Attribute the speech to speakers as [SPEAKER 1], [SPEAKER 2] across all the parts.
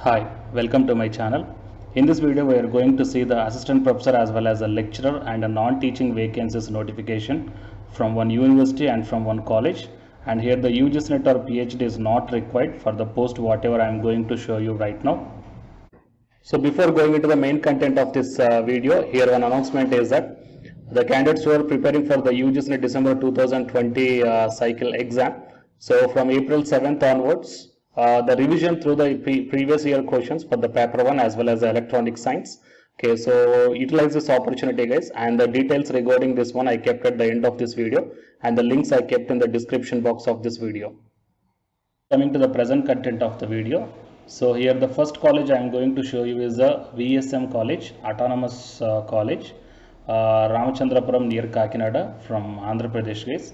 [SPEAKER 1] Hi, welcome to my channel. In this video, we are going to see the assistant professor as well as a lecturer and a non-teaching vacancies notification from one university and from one college. And here the UGC NET or PhD is not required for the post whatever I am going to show you right now. So before going into the main content of this video, here one announcement is that the candidates who are preparing for the UGC NET December 2020 cycle exam. So from April 7th onwards, the revision through the previous year questions for the paper 1 as well as the electronic science. Okay, so utilize this opportunity guys, and the details regarding this one I kept at the end of this video, and the links I kept in the description box of this video. Coming to the present content of the video. So here the first college I am going to show you is the VSM college, Autonomous College, Ramachandrapuram near Kakinada from Andhra Pradesh guys.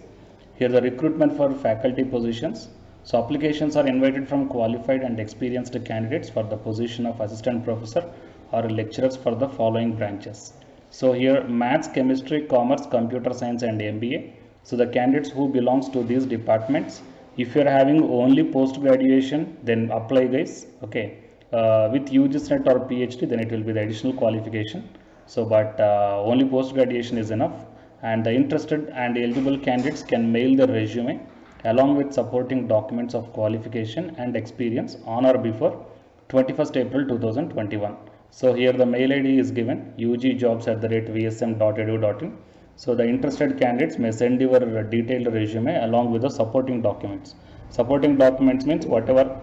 [SPEAKER 1] Here the recruitment for faculty positions. So applications are invited from qualified and experienced candidates for the position of assistant professor or lecturers for the following branches. So here maths, chemistry, commerce, computer science and MBA. So the candidates who belongs to these departments, if you are having only post graduation, then apply guys. Okay, with UGC NET or PhD, then it will be the additional qualification. So but only post graduation is enough, and the interested and eligible candidates can mail their resume along with supporting documents of qualification and experience on or before 21st April 2021. So here the mail ID is given ugjobs@vsm.edu.in. So the interested candidates may send your detailed resume along with the supporting documents. Supporting documents means whatever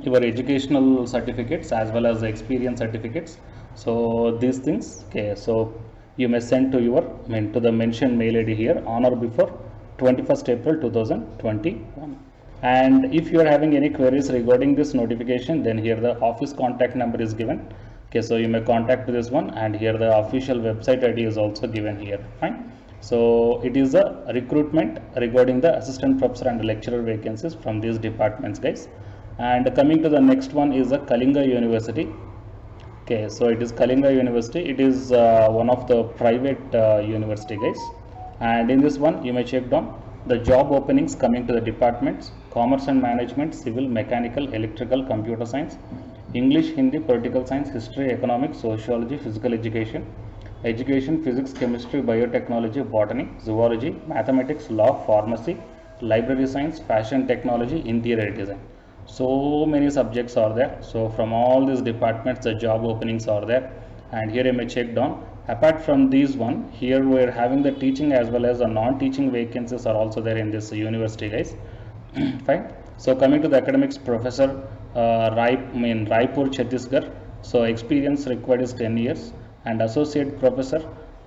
[SPEAKER 1] your educational certificates as well as the experience certificates. So these things, okay, so you may send to your to the mentioned mail ID here on or before 21st April 2021. And if you are having any queries regarding this notification, then here the office contact number is given. Okay, so you may contact this one, and here the official website ID is also given here. Fine. So it is a recruitment regarding the assistant professor and lecturer vacancies from these departments guys. And coming to the next one is the Kalinga University. Okay, so it is Kalinga University. It is one of the private university guys, and in this one you may check down the job openings coming to the departments: commerce and management, civil, mechanical, electrical, computer science, English, Hindi, political science, history, economics, sociology, physical education, physics, chemistry, biotechnology, botany, zoology, mathematics, law, pharmacy, library science, fashion technology, interior design. So many subjects are there. So from all these departments the job openings are there, and here you may check down. Apart from these one, here we are having the teaching as well as the non-teaching vacancies are also there in this university guys. Fine. So coming to the academics, professor Raipur, Chhattisgarh. So experience required is 10 years, and associate professor,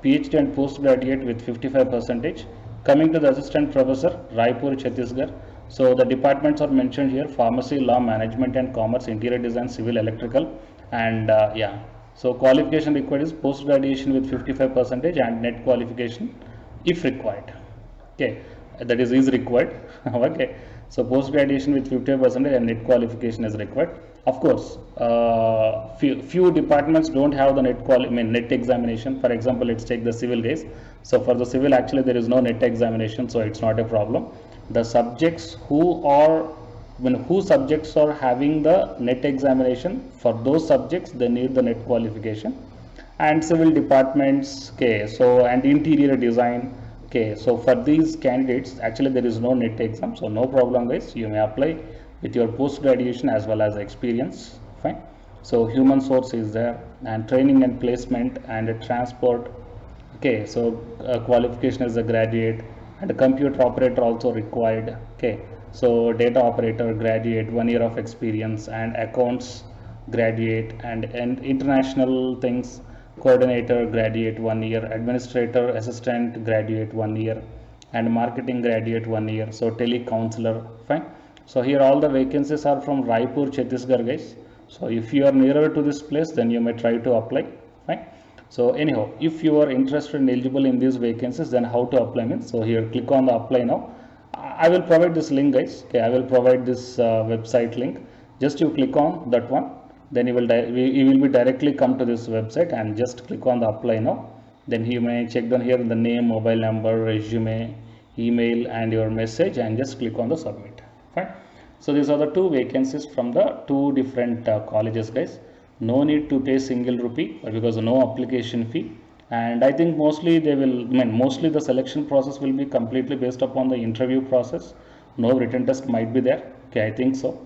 [SPEAKER 1] PhD and postgraduate with 55%. Coming to the assistant professor, Raipur, Chhattisgarh. So the departments are mentioned here: pharmacy, law, management and commerce, interior design, civil, electrical, and yeah. So qualification required is post graduation with 55% and net qualification if required. Okay, that is required. Okay, so post graduation with 50% and net qualification is required. Of course, few departments don't have the net examination. For example, let's take the civil guys. So for the civil, actually there is no net examination, so it's not a problem. The subjects whose subjects are having the net examination, for those subjects they need the net qualification. And civil departments, okay, so and interior design, okay, so for these candidates actually there is no net exam, so no problem guys, you may apply with your post graduation as well as experience. Fine. So human source is there, and training and placement and transport. Okay, so qualification is a graduate, and a computer operator also required. Okay, so data operator graduate, 1 year of experience, and accounts graduate, and international things coordinator graduate 1 year, administrator assistant graduate 1 year, and marketing graduate 1 year. So telecounselor. Fine. So here all the vacancies are from Raipur, Chhattisgarh guys. So if you are nearer to this place, then you may try to apply. Fine. So anyhow, if you are interested and eligible in these vacancies, then how to apply means, so here click on the apply now. I will provide this link guys. Okay, I will provide this website link. Just you click on that one, then you will be directly come to this website, and just click on the apply now. Then you may check down here the name, mobile number, resume, email and your message, and just click on the submit. Fine. So these are the two vacancies from the two different colleges, guys. No need to pay single rupee because no application fee. And I think mostly they will, mostly the selection process will be completely based upon the interview process. No written test might be there. Okay, I think so.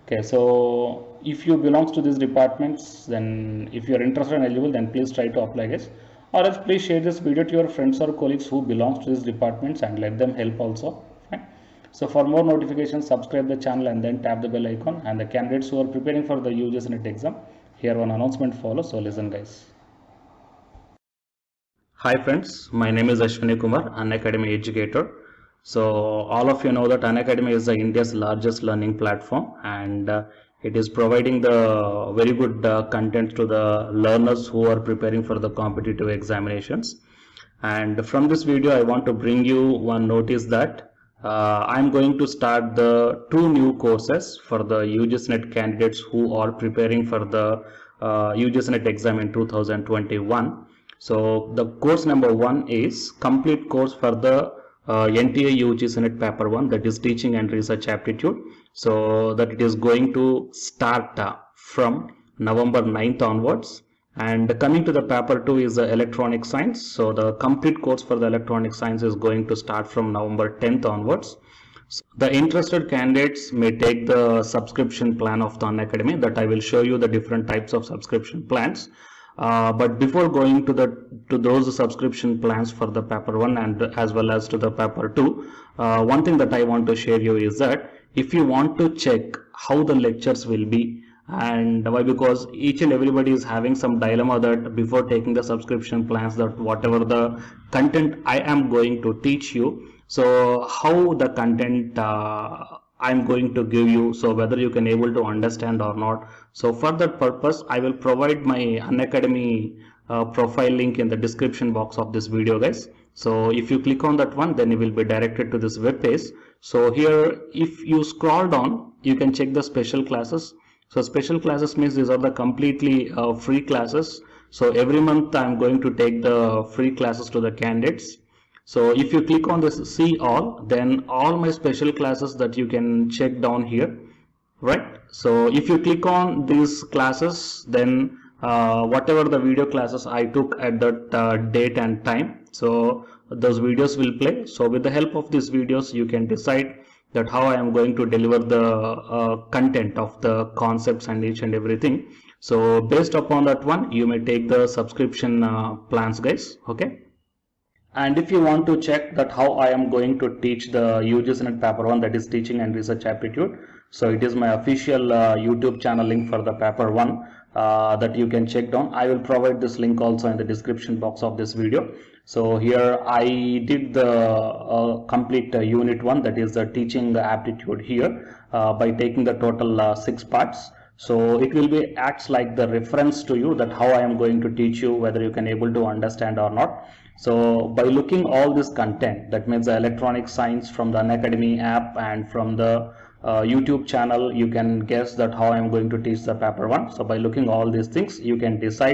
[SPEAKER 1] Okay, so if you belongs to these departments, then if you are interested and eligible, then please try to apply, guys. Or else please share this video to your friends or colleagues who belongs to these departments and let them help also. Fine. So for more notifications, subscribe the channel and then tap the bell icon. And the candidates who are preparing for the UGS NET exam, here one announcement follows. So listen, guys. Hi friends, my name is Ashwini Kumar, Unacademy educator. So all of you know that Unacademy is India's largest learning platform, and it is providing the very good content to the learners who are preparing for the competitive examinations. And from this video I want to bring you one notice that I'm going to start the two new courses for the UGS NET candidates who are preparing for the UGS NET exam in 2021. So the course number 1 is complete course for the NTA UGS NET paper 1, that is teaching and research aptitude. So that it is going to start from November 9th onwards. And coming to the paper 2 is the electronic science. So the complete course for the electronic science is going to start from November 10th onwards. So the interested candidates may take the subscription plan of the Unacademy, that I will show you the different types of subscription plans. But before going to those subscription plans for the paper 1 and as well as to the paper 2, one thing that I want to share you is that if you want to check how the lectures will be, and why, because each and everybody is having some dilemma that before taking the subscription plans, that whatever the content I am going to teach you, so how the content I'm going to give you, so whether you can able to understand or not. So for that purpose I will provide my Unacademy profile link in the description box of this video, guys. So if you click on that one, then you will be directed to this web page. So here if you scroll down, you can check the special classes. So special classes means these are the completely free classes. So every month I'm going to take the free classes to the candidates. So if you click on this see all, then all my special classes that you can check down here, right? So if you click on these classes, then whatever the video classes I took at that date and time, so those videos will play. So with the help of these videos you can decide that how I am going to deliver the content of the concepts and each and everything. So based upon that one, you may take the subscription plans, guys. Okay. And if you want to check that how I am going to teach the UGS NET paper 1, that is teaching and research aptitude, so it is my official YouTube channel link for the paper 1 that you can check down. I will provide this link also in the description box of this video. So here I did the complete unit 1, that is the teaching aptitude here by taking the total 6 parts. So it will be acts like the reference to you that how I am going to teach you, whether you can able to understand or not. So by looking all this content, that means the electronic science from the Unacademy app and from the YouTube channel, you can guess that how I am going to teach the paper 1. So by looking all these things, you can decide